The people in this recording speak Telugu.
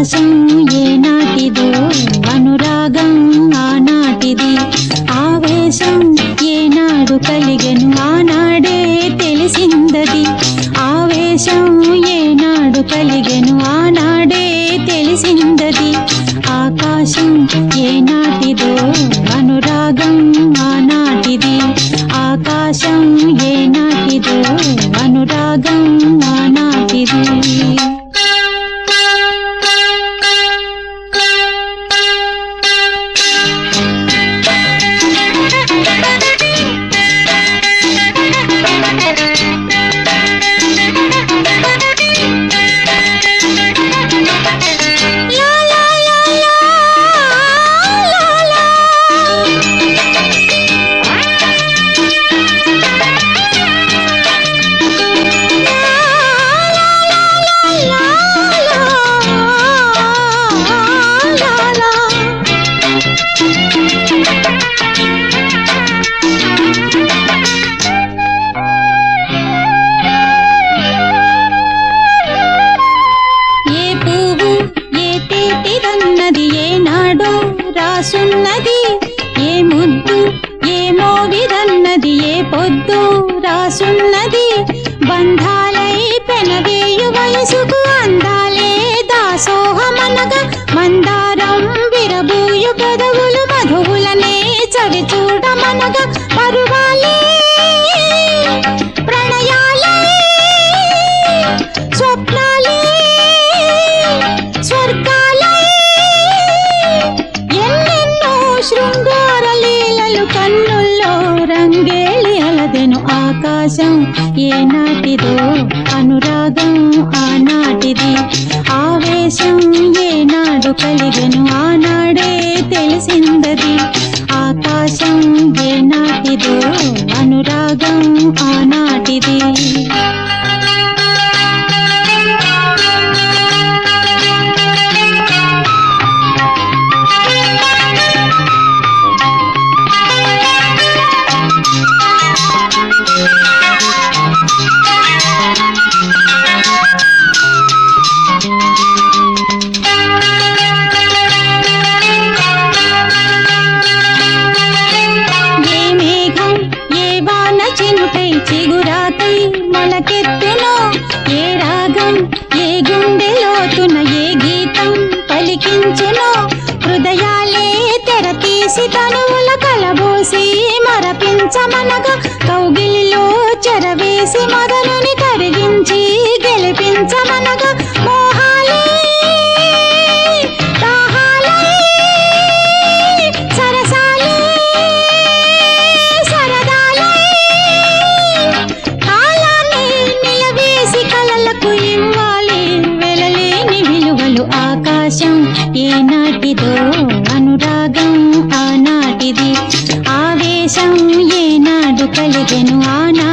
ఆకాశం ఏనాటిదో అనురాగం ఆనాటిది ఆవేశం ఏనాడు కలిగెను ఆనాడే తెలిసిందది ఆవేశం ఏనాడు కలిగెను ఆనాడే తెలిసిందది ఆకాశం ఏనాటిదో అనురాగం ఆనాటిది ఆకాశం ఏనాటిదో అనురాగం ఆనాటిది రాసున్నది ఏ ముద్దు ఏ మోవిదన్నది ఏ పొద్దు రాసున్నది బంధాలై పెనవేయు వయసుకు అందాలే దాసోహమనగా మందారం విరబూయు పెదవులు మధువులనే చవి చూడమనగా పరువాలే ప్రణయాలే స్వప్నాలే స్వర్గాలే శృంగార లీలలు కన్నుల్లో రంగేళి అలదెను ఆకాశం ఏనాటిదో అనురాగం ఆనాటిది ఆవేశం ఏనాడు కలిగెను ఆనాడే తెలిసిందది ఆకాశం ఏనాటిదో అనురాగం ఆనాటిది చిగురాకై మొలకెత్తునో ఏ రాగం ఏ గుండెలోతున ఏ గీతం పలికించునో హృదయాలే తెరతీసి తనువుల కలబోసి మరపించమనగా కౌగిలిలో చెరవేసి మొదలుని కరిగించి గెలిపించమనగా మోహాలే ఆకాశం ఏనాటిదో అనురాగం ఆనాటిది ఆవేశం ఏనాడు కలిగెను ఆనా